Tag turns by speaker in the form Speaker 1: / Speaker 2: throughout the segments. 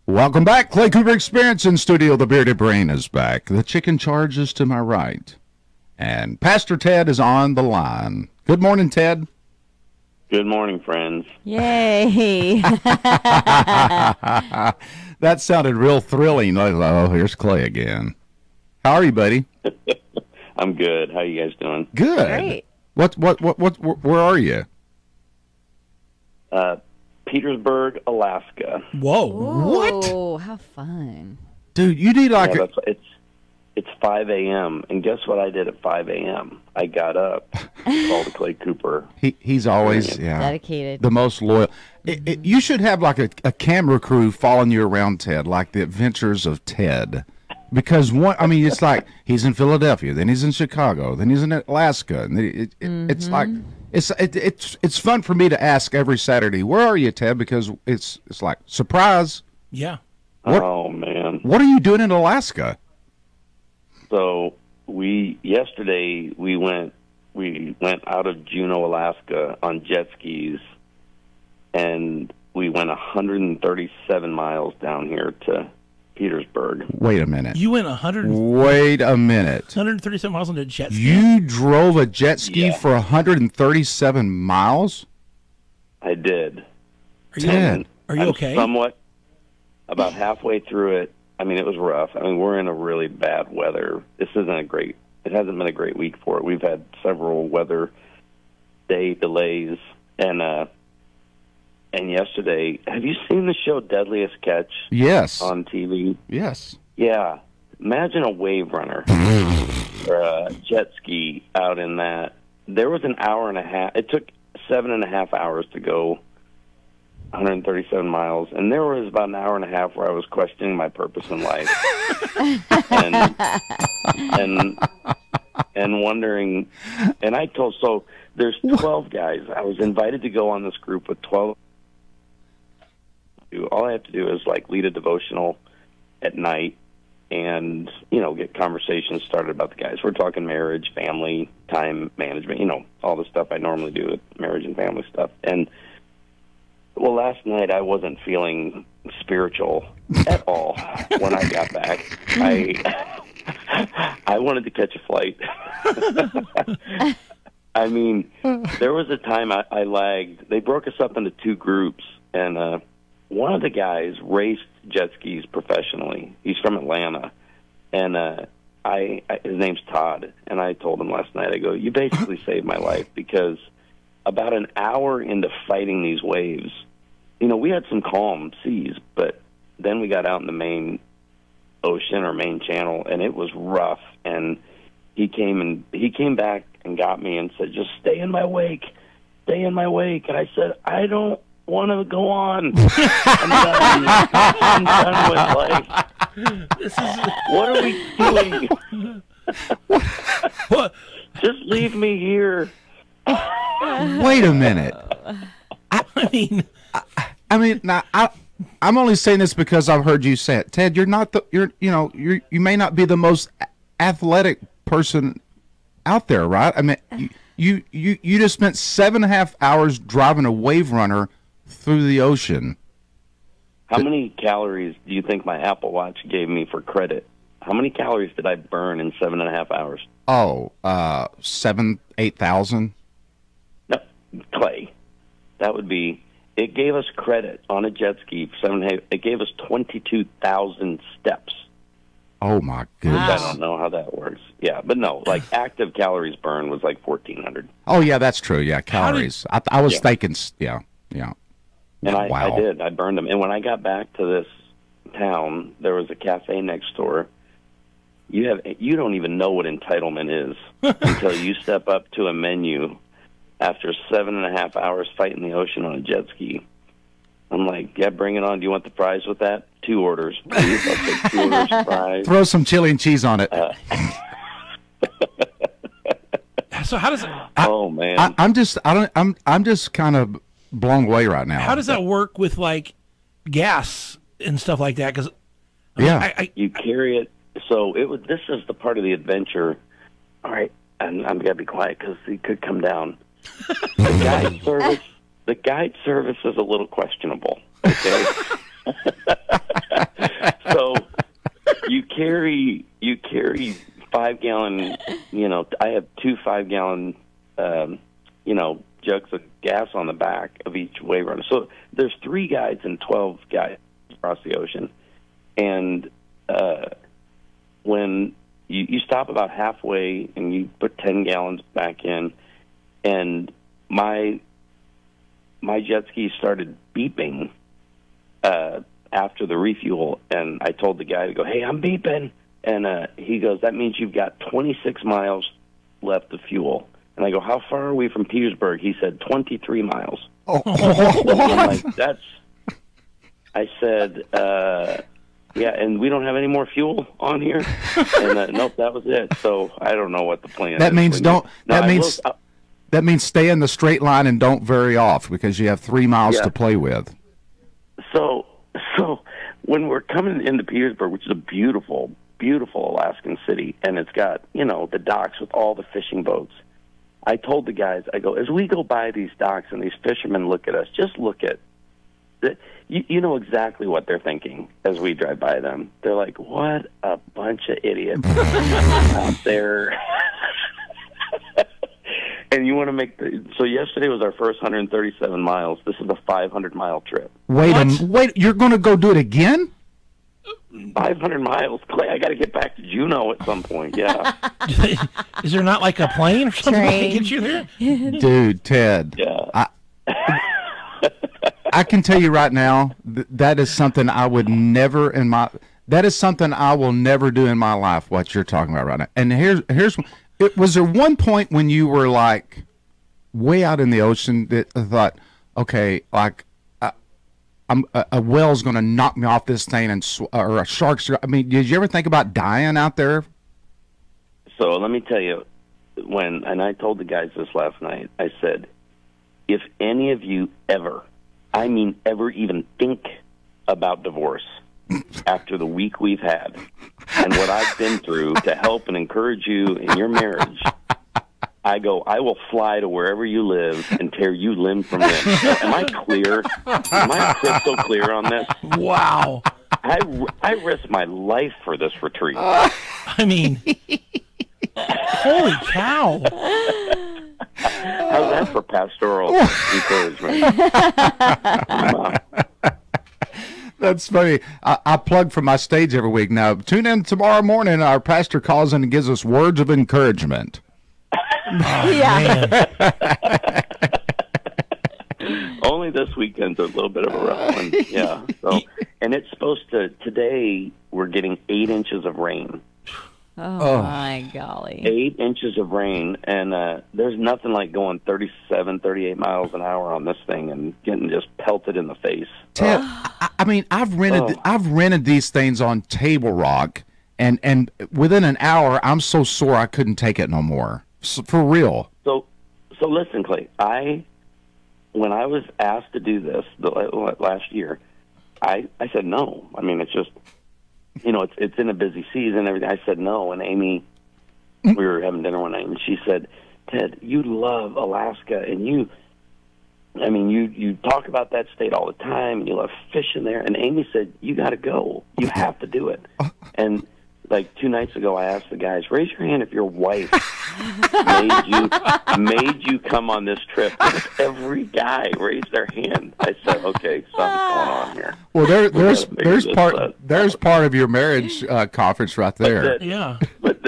Speaker 1: Welcome back. Clay Cooper Experience in studio. The bearded brain is back. The chicken charge is to my right. And Pastor Ted is on the line. Good morning, Ted.
Speaker 2: Good morning, friends.
Speaker 3: Yay.
Speaker 1: That sounded real thrilling. Oh, here's Clay again. How are you, buddy?
Speaker 2: I'm good. How you guys doing?
Speaker 1: Good.
Speaker 3: Great.
Speaker 1: Where are you?
Speaker 2: Petersburg, Alaska.
Speaker 4: Whoa.
Speaker 1: What?
Speaker 3: Oh, how fun.
Speaker 1: Dude, you need like
Speaker 2: Yeah, it's 5 a.m. and guess what I did at 5 a.m.? I got up, called Clay Cooper.
Speaker 1: he's always
Speaker 3: Dedicated.
Speaker 1: the most loyal. You should have like a camera crew following you around, Ted, like the Adventures of Ted. Because it's like he's in Philadelphia, then he's in Chicago, then he's in Alaska, and it's like it's fun for me to ask every Saturday, where are you, Ted? Because it's like surprise.
Speaker 4: Yeah.
Speaker 2: Oh man!
Speaker 1: What are you doing in Alaska?
Speaker 2: So yesterday we went out of Juneau, Alaska, on jet skis, and we went 137 miles down here to Petersburg.
Speaker 1: Wait a minute.
Speaker 4: You went
Speaker 1: Wait a minute.
Speaker 4: 137 miles on a jet ski?
Speaker 1: You drove a jet ski for 137 miles?
Speaker 2: I did.
Speaker 1: Ted,
Speaker 4: Are you
Speaker 2: I'm
Speaker 4: okay?
Speaker 2: Somewhat. About halfway through it, I mean, it was rough. I mean, we're in a really bad weather. It hasn't been a great week for it. We've had several weather day delays, and yesterday, have you seen the show Deadliest Catch?
Speaker 1: Yes.
Speaker 2: On TV?
Speaker 1: Yes.
Speaker 2: Yeah. Imagine a wave runner or a jet ski out in that. There was an hour and a half. It took 7.5 hours to go 137 miles, and there was about an hour and a half where I was questioning my purpose in life, and wondering. And so there's 12 guys. I was invited to go on this group with 12. All I have to do is like lead a devotional at night, and get conversations started about the guys. We're talking marriage, family, time management. All the stuff I normally do with marriage and family stuff, and. Well, last night I wasn't feeling spiritual at all when I got back. I wanted to catch a flight. I mean, there was a time I lagged. They broke us up into two groups, and one of the guys raced jet skis professionally. He's from Atlanta, and his name's Todd. And I told him last night, I go, you basically saved my life, because about an hour into fighting these waves, we had some calm seas, but then we got out in the main ocean or main channel, and it was rough. And he came back and got me and said, just stay in my wake. Stay in my wake. And I said, I don't want to go on. I'm done with life. What are we doing?
Speaker 4: What?
Speaker 2: Just leave me here.
Speaker 1: Wait a minute. I mean, now I'm only saying this because I've heard you say it, Ted. You may not be the most athletic person out there, right? I mean, you just spent 7.5 hours driving a wave runner through the ocean.
Speaker 2: How many calories do you think my Apple Watch gave me for credit? How many calories did I burn in 7.5 hours?
Speaker 1: Oh, 8,000.
Speaker 2: No, Clay. That would be. It gave us credit on a jet ski for 7.5. It gave us 22,000 steps.
Speaker 1: Oh my goodness!
Speaker 2: I don't know how that works. Yeah, but no, like active calories burned was like 1,400.
Speaker 1: Oh yeah, that's true. Yeah, calories. I was thinking. Yeah.
Speaker 2: And
Speaker 1: wow.
Speaker 2: I did. I burned them. And when I got back to this town, there was a cafe next door. You don't even know what entitlement is until you step up to a menu after 7.5 hours fighting the ocean on a jet ski. I'm like, yeah, bring it on. Do you want the fries with that? 2 orders, please. I'll take 2 orders of fries.
Speaker 1: Throw some chili and cheese on it.
Speaker 4: So how does it?
Speaker 2: Oh man,
Speaker 1: I'm just kind of blown away right now.
Speaker 4: How does that work with like gas and stuff like that? Because
Speaker 2: you carry it. So this is the part of the adventure. All right, and I'm gonna be quiet because he could come down. The guide service is a little questionable. Okay. 5-gallon, I have 2 5-gallon, jugs of gas on the back of each wave runner. So there's 3 guides and 12 guides across the ocean. And when you stop about halfway and you put 10 gallons back in, and my jet ski started beeping after the refuel, and I told the guy to go, "Hey, I'm beeping," and he goes, "That means you've got 26 miles left of fuel." And I go, "How far are we from Petersburg?" He said, 23 miles.
Speaker 1: Oh,
Speaker 2: I'm like, I said, yeah, and we don't have any more fuel on here. And nope, that was it. So I don't know what the plan is.
Speaker 1: That means
Speaker 2: Now,
Speaker 1: that means stay in the straight line and don't vary off because you have 3 miles to play with.
Speaker 2: So when we're coming into Petersburg, which is a beautiful, beautiful Alaskan city, and it's got, the docks with all the fishing boats, I told the guys, I go, as we go by these docks and these fishermen look at us, just look at you know exactly what they're thinking as we drive by them. They're like, what a bunch of idiots out there. And you want to make so yesterday was our first 137 miles. This is a 500-mile trip.
Speaker 1: Wait, you're going to go do it again?
Speaker 2: 500 miles, Clay. I got to get back to Juneau at some point. Yeah.
Speaker 4: Is there not like a plane or something that
Speaker 3: Train.
Speaker 4: gets you there?
Speaker 1: Dude, Ted.
Speaker 2: Yeah.
Speaker 1: I can tell you right now, that is something I would never that is something I will never do in my life, what you're talking about right now. And was there one point when you were like way out in the ocean that I thought, okay, like a whale's going to knock me off this thing or a shark's, did you ever think about dying out there?
Speaker 2: So let me tell you, and I told the guys this last night, I said, if any of you ever even think about divorce after the week we've had and what I've been through to help and encourage you in your marriage, I will fly to wherever you live and tear you limb from limb. Am I clear? Am I crystal clear on this?
Speaker 4: Wow.
Speaker 2: I risked my life for this retreat.
Speaker 4: I mean, holy cow.
Speaker 2: How's that for pastoral encouragement?
Speaker 1: That's funny. I plug for my stage every week. Now, tune in tomorrow morning. Our pastor calls in and gives us words of encouragement.
Speaker 3: Yeah.
Speaker 2: Only this weekend's a little bit of a rough one. Yeah. So, and it's supposed to, today we're getting 8 inches of rain.
Speaker 3: Oh, my golly.
Speaker 2: 8 inches of rain, and there's nothing like going 37, 38 miles an hour on this thing and getting just pelted in the face.
Speaker 1: Ted, I've rented these things on Table Rock, and within an hour, I'm so sore I couldn't take it no more. So, for real. So
Speaker 2: listen, Clay. When I was asked to do this last year, I said no. I mean, it's just, it's in a busy season and everything. I said no, and Amy, we were having dinner one night, and she said, Ted, you love Alaska, and you talk about that state all the time, and you love fishing there. And Amy said, you got to go. You have to do it. And like 2 nights ago, I asked the guys, raise your hand if your wife made you come on this trip. Every guy raised their hand. I said, okay, something's going on here.
Speaker 1: Well, there's part of your marriage conference right there.
Speaker 2: But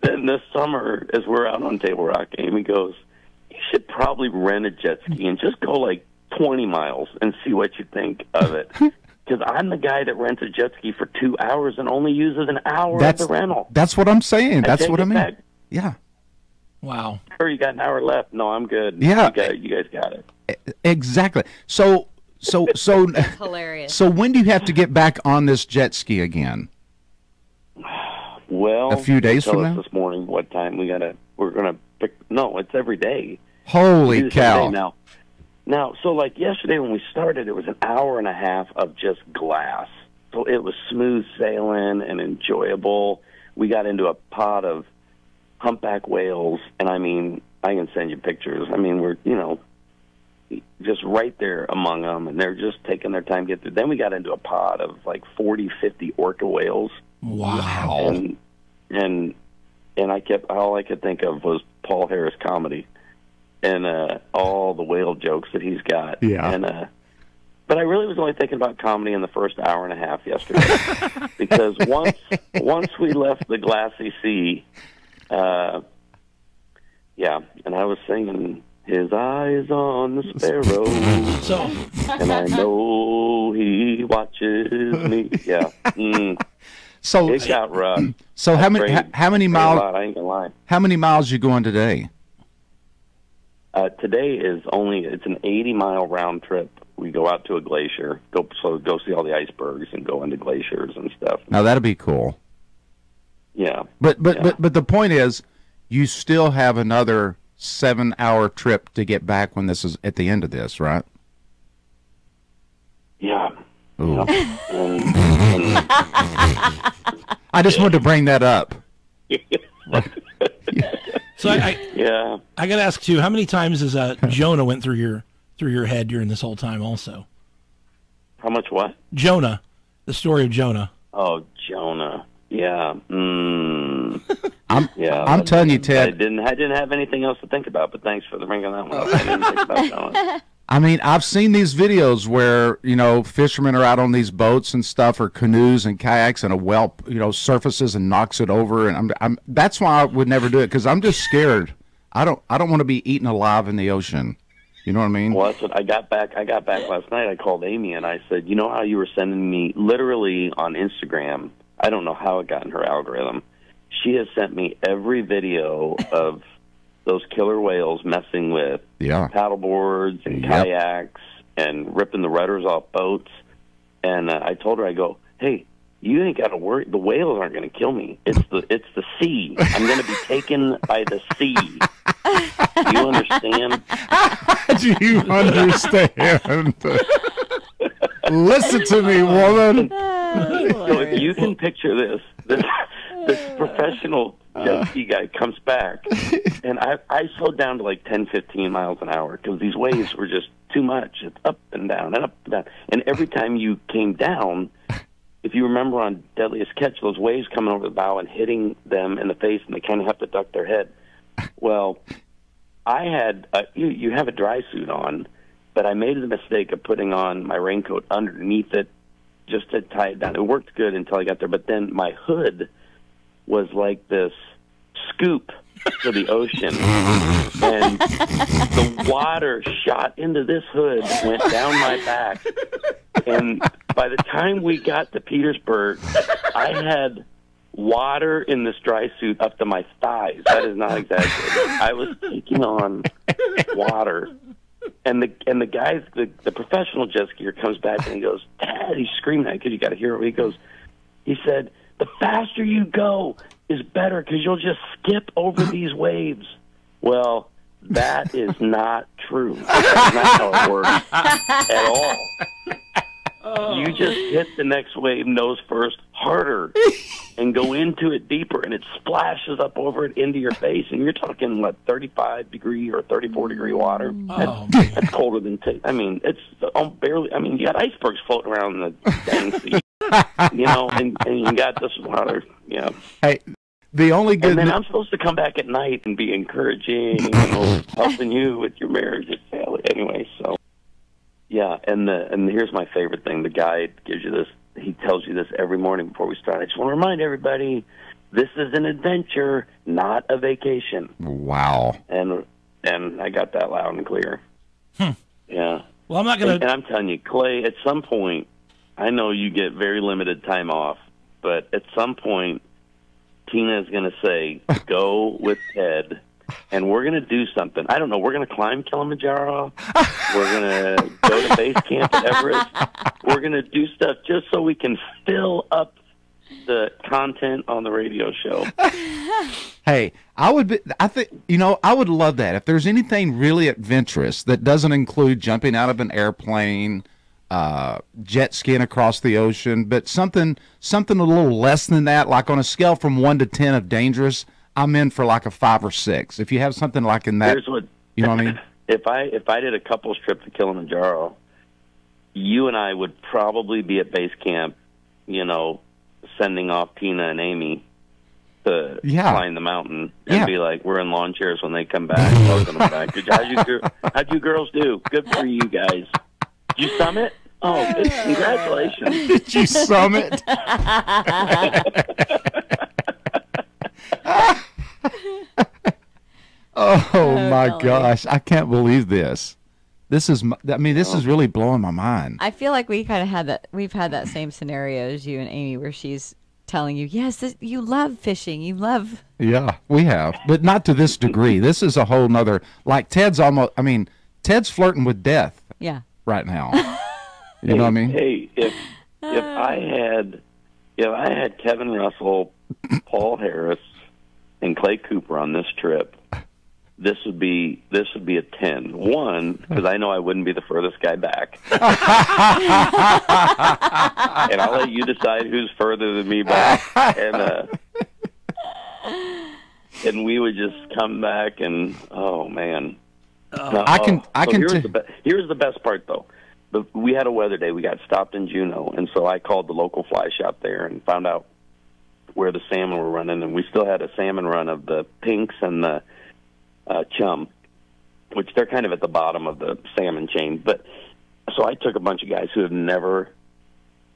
Speaker 2: then this summer, as we're out on Table Rock, Amy goes, you should probably rent a jet ski and just go like 20 miles and see what you think of it. Because I'm the guy that rents a jet ski for 2 hours and only uses an hour of the rental.
Speaker 1: That's what I'm saying. That's what I mean.
Speaker 2: Back.
Speaker 1: Yeah.
Speaker 4: Wow.
Speaker 2: Sure, you got an hour left. No, I'm good.
Speaker 1: Yeah.
Speaker 2: You guys got it.
Speaker 1: Exactly. So
Speaker 3: Hilarious.
Speaker 1: So when do you have to get back on this jet ski again?
Speaker 2: Well,
Speaker 1: a few days from now.
Speaker 2: This morning, what time we're gonna pick? No, it's every day.
Speaker 1: Holy cow!
Speaker 2: Now, so like yesterday when we started, it was an hour and a half of just glass. So it was smooth sailing and enjoyable. We got into a pod of humpback whales, and I can send you pictures. We're, just right there among them, and they're just taking their time to get through. Then we got into a pod of like 40, 50 orca whales.
Speaker 4: Wow.
Speaker 2: And and all I could think of was Paul Harris comedy and all the whale jokes that he's got.
Speaker 1: Yeah.
Speaker 2: And but I really was only thinking about comedy in the first hour and a half yesterday, because once we left the glassy sea, and I was singing "His Eyes on the Sparrow," and I know He watches me. Yeah.
Speaker 1: So
Speaker 2: it got rough.
Speaker 1: So how many miles?
Speaker 2: I ain't gonna lie.
Speaker 1: How many miles you going today?
Speaker 2: Today it's an 80-mile round trip. We go out to a glacier, go see all the icebergs, and go into glaciers and stuff.
Speaker 1: Now that'd be cool.
Speaker 2: Yeah.
Speaker 1: But the point is, you still have another 7-hour trip to get back when this is at the end of this, right?
Speaker 2: Yeah.
Speaker 1: Ooh.
Speaker 2: Yeah.
Speaker 1: I just wanted to bring that up.
Speaker 4: So I got to ask too, how many times has Jonah went through your head during this whole time also?
Speaker 2: How much what?
Speaker 4: Jonah, the story of Jonah.
Speaker 2: Oh, Jonah. Yeah.
Speaker 1: I'm telling you, Ted.
Speaker 2: I didn't have anything else to think about, but thanks for bringing that one up. I didn't think about Jonah.
Speaker 1: I mean, I've seen these videos where, fishermen are out on these boats and stuff, or canoes and kayaks, and a whelp, surfaces and knocks it over. And that's why I would never do it, because I'm just scared. I don't want to be eaten alive in the ocean. You know what I mean?
Speaker 2: Well, that's what I got back last night. I called Amy and I said, you know how you were sending me literally on Instagram? I don't know how it got in her algorithm. She has sent me every video of those killer whales messing with paddleboards and kayaks and ripping the rudders off boats. And I told her, I go, hey, you ain't got to worry. The whales aren't going to kill me. It's the sea. I'm going to be taken by the sea. Do you understand?
Speaker 1: Do you understand? Listen to me, woman.
Speaker 2: So if you can picture this professional jet ski guy comes back, and I slowed down to like 10, 15 miles an hour because these waves were just too much. It's up and down and up and down. And every time you came down, if you remember on Deadliest Catch, those waves coming over the bow and hitting them in the face, and they kind of have to duck their head. Well, I had you have a dry suit on, but I made the mistake of putting on my raincoat underneath it just to tie it down. It worked good until I got there, but then my hood was like this scoop to the ocean, and the water shot into this hood, went down my back, and by the time we got to Petersburg, I had water in this dry suit up to my thighs. That is not exaggerating. I was taking on water. And the guys, the professional jet skier comes back and he goes, Dad, he's screaming at it because you got to hear it. He said, the faster you go is better because you'll just skip over these waves. Well, that is not true. That's not how it works at all. You just hit the next wave nose first harder and go into it deeper, and it splashes up over it into your face, and you're talking, 35-degree or 34-degree water. That's colder than it's barely, you got icebergs floating around in the dang sea, and you got this water,
Speaker 1: Hey, the only good...
Speaker 2: And then I'm supposed to come back at night and be encouraging, helping you with your marriage and family. Anyway, so... Yeah, and here's my favorite thing. The guide gives you this. He tells you this every morning before we start. I just want to remind everybody, this is an adventure, not a vacation.
Speaker 1: Wow.
Speaker 2: And I got that loud and clear. Yeah.
Speaker 4: Well, I'm not going to...
Speaker 2: And I'm telling you, Clay, at some point, I know you get very limited time off, but at some point, Tina is going to say, go with Ted. And we're going to do something. I don't know. We're going to climb Kilimanjaro. We're going to go to base camp at Everest. We're going to do stuff just so we can fill up the content on the radio show.
Speaker 1: Hey, I would love that. If there's anything really adventurous that doesn't include jumping out of an airplane, jet skiing across the ocean, but something a little less than that, like on a scale from 1 to 10 of dangerous, I'm in for like a 5 or 6. If you have something like in that, you know what I mean?
Speaker 2: If I did a couple's trip to Kilimanjaro, you and I would probably be at base camp, sending off Tina and Amy, to
Speaker 1: Yeah.
Speaker 2: climb the mountain and
Speaker 1: Yeah.
Speaker 2: be like, we're in lawn chairs when they come back. Welcome them back. How'd you girls do? Good for you guys. Did you summit? Oh, good. Congratulations.
Speaker 1: Did you summit? Oh my
Speaker 3: golly.
Speaker 1: gosh, I can't believe this. This is really blowing my mind.
Speaker 3: I feel like we kind of had that. We've had that same scenario as you and Amy, where she's telling you, yes, you love fishing. You love.
Speaker 1: Yeah, we have, but not to this degree. This is a whole nother, like Ted's flirting with death
Speaker 3: Yeah.
Speaker 1: right now. You know what I mean?
Speaker 2: Hey, if I had Kevin Russell, Paul Harris, and Clay Cooper on this trip, this would be a 10. One, because I know I wouldn't be the furthest guy back, and I'll let you decide who's further than me back, and we would just come back and oh man. Here's the best part though. We had a weather day. We got stopped in Juneau, and so I called the local fly shop there and found out where the salmon were running, and we still had a salmon run of the pinks and the chum, which they're kind of at the bottom of the salmon chain. But so I took a bunch of guys who have never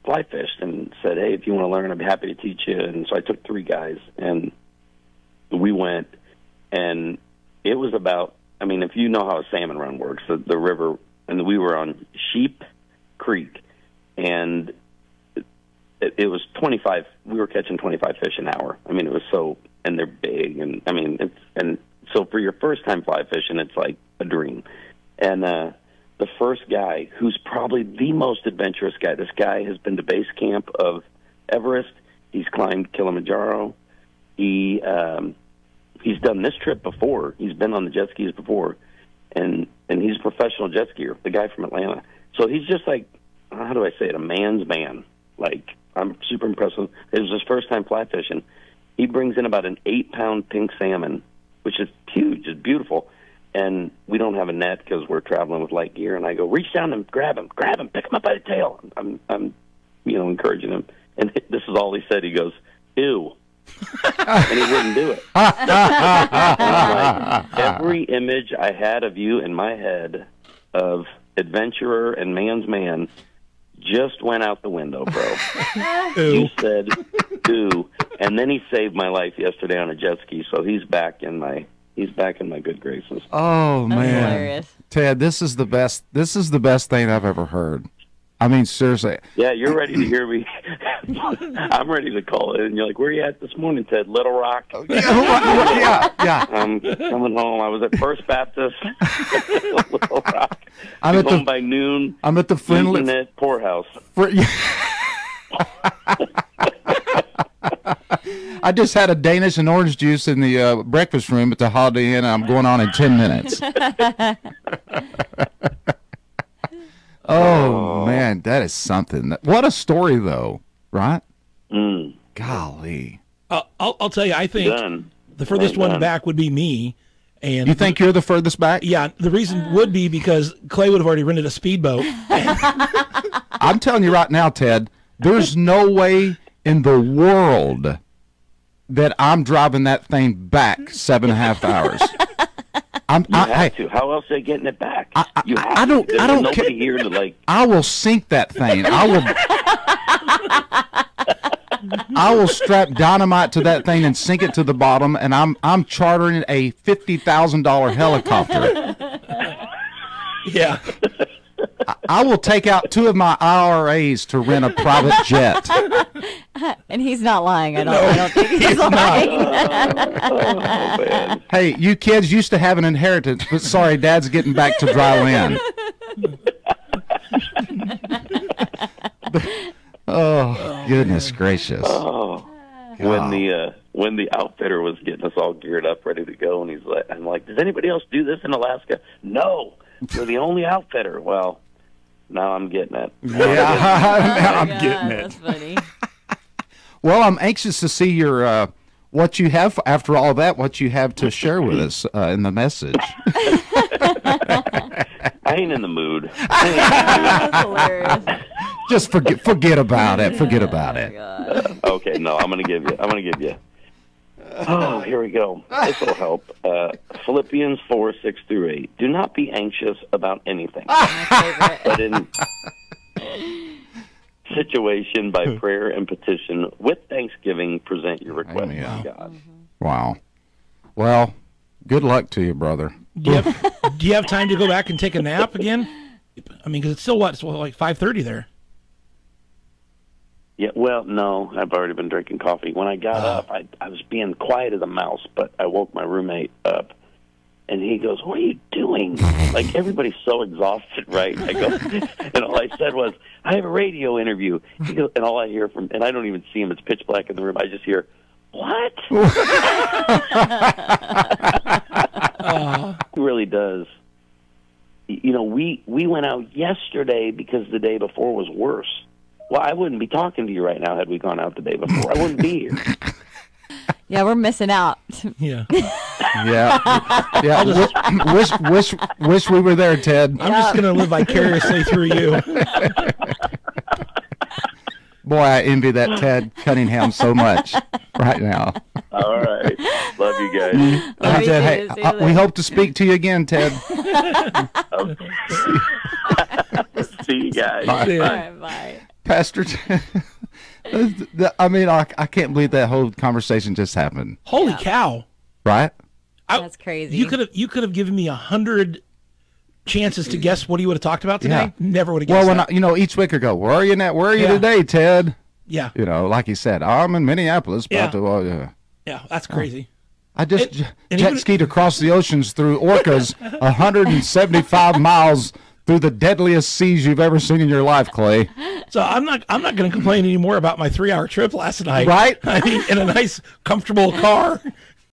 Speaker 2: fly fished and said, hey, if you want to learn, I'd be happy to teach you. And so I took 3 guys, and we went, and it was about, I mean, if you know how a salmon run works, the river, and we were on Sheep Creek, and it was 25, we were catching 25 fish an hour. I mean, it was so, and they're big, and I mean, so for your first time fly fishing, it's like a dream. And the first guy, who's probably the most adventurous guy, this guy has been to base camp of Everest. He's climbed Kilimanjaro. He's done this trip before. He's been on the jet skis before, and he's a professional jet skier, the guy from Atlanta. So he's just like, how do I say it, a man's man. Like, I'm super impressed with him. It was his first time fly fishing. He brings in about an 8-pound pink salmon, which is huge, it's beautiful. And we don't have a net because we're traveling with light gear. And I go, reach down and grab him, pick him up by the tail. I'm encouraging him. And this is all he said. He goes, ew. And he wouldn't do it. Like, every image I had of you in my head of adventurer and man's man just went out the window, bro. You said, ew. And then he saved my life yesterday on a jet ski, so he's back in my good graces.
Speaker 1: Oh
Speaker 3: That's
Speaker 1: man,
Speaker 3: hilarious.
Speaker 1: Ted, this is the best. This is the best thing I've ever heard. I mean, seriously.
Speaker 2: Yeah, you're ready to hear me. I'm ready to call it. And you're like, where are you at this morning, Ted? Little Rock?
Speaker 1: Yeah.
Speaker 2: I'm coming home. I was at First Baptist, Little Rock. I'm at home by noon.
Speaker 1: I'm at the friendly
Speaker 2: net poorhouse.
Speaker 1: I just had a Danish and orange juice in the breakfast room at the Holiday Inn, and I'm going on in 10 minutes. Oh, man, that is something. What a story, though, right? Golly.
Speaker 4: I'll tell you, I think the furthest one back would be me. And
Speaker 1: you think you're the furthest back?
Speaker 4: Yeah, the reason would be because Clay would have already rented a speedboat.
Speaker 1: I'm telling you right now, Ted, there's no way in the world that I'm driving that thing back 7.5 hours.
Speaker 2: You have to. How else are they getting it back?
Speaker 1: I don't care.
Speaker 2: Here to like.
Speaker 1: I will sink that thing. I will strap dynamite to that thing and sink it to the bottom, and I'm chartering a $50,000 helicopter.
Speaker 4: Yeah.
Speaker 1: I will take out 2 of my IRAs to rent a private jet.
Speaker 3: And he's not lying. I don't think he's lying.
Speaker 2: Man.
Speaker 1: Hey, you kids used to have an inheritance, but sorry, Dad's getting back to dry land. Oh, goodness gracious.
Speaker 2: Oh. When the outfitter was getting us all geared up, ready to go, and I'm like, does anybody else do this in Alaska? No, we're the only outfitter. Well, now I'm getting it.
Speaker 1: Yeah, I'm getting it.
Speaker 3: That's funny.
Speaker 1: Well, I'm anxious to see your what you have after all that. What you have to share with us in the message.
Speaker 2: I ain't in the mood.
Speaker 3: That's hilarious.
Speaker 1: Just forget about it. Forget about it.
Speaker 2: Okay, no, I'm gonna give you. Oh, here we go. This will help. Philippians 4:6-8. Do not be anxious about anything, but in situation by prayer and petition with thanksgiving present your request to God.
Speaker 1: Wow. Well, good luck to you, brother.
Speaker 4: Do you have time to go back and take a nap again? I mean, because it's still what? It's like 5:30 there.
Speaker 2: Yeah, well, no, I've already been drinking coffee. When I got up, I was being quiet as a mouse, but I woke my roommate up, and he goes, "What are you doing?" Like, everybody's so exhausted, right? I go, and all I said was, "I have a radio interview." He goes, and all I hear from, and I don't even see him, it's pitch black in the room, I just hear, "What?" It really does. You know, we went out yesterday because the day before was worse. Well, I wouldn't be talking to you right now had we gone out the day before. I wouldn't be here.
Speaker 3: Yeah, we're missing out.
Speaker 4: Yeah.
Speaker 1: Wish we were there, Ted.
Speaker 4: I'm just going to live vicariously through you.
Speaker 1: Boy, I envy that Ted Cunningham so much right now.
Speaker 2: All right. Love you guys.
Speaker 3: Love you
Speaker 1: Ted,
Speaker 3: too.
Speaker 1: hey, we hope to speak to you again, Ted.
Speaker 2: See you guys.
Speaker 3: All right, bye.
Speaker 1: Pastor, I mean, I can't believe that whole conversation just happened.
Speaker 4: Holy cow!
Speaker 1: Right?
Speaker 3: That's crazy.
Speaker 4: You could have given me 100 chances to guess what he would have talked about today.
Speaker 1: Yeah.
Speaker 4: Never would have guessed.
Speaker 1: Well,
Speaker 4: that.
Speaker 1: Each week I go, where are you now? Where are you today, Ted?
Speaker 4: Yeah.
Speaker 1: Like he said, I'm in Minneapolis.
Speaker 4: Yeah.
Speaker 1: Yeah,
Speaker 4: That's crazy.
Speaker 1: I just jet skied across the oceans through orcas 175 miles through the deadliest seas you've ever seen in your life, Clay.
Speaker 4: So I'm not going to complain anymore about my 3-hour trip last night.
Speaker 1: Right?
Speaker 4: I mean, in a nice, comfortable car.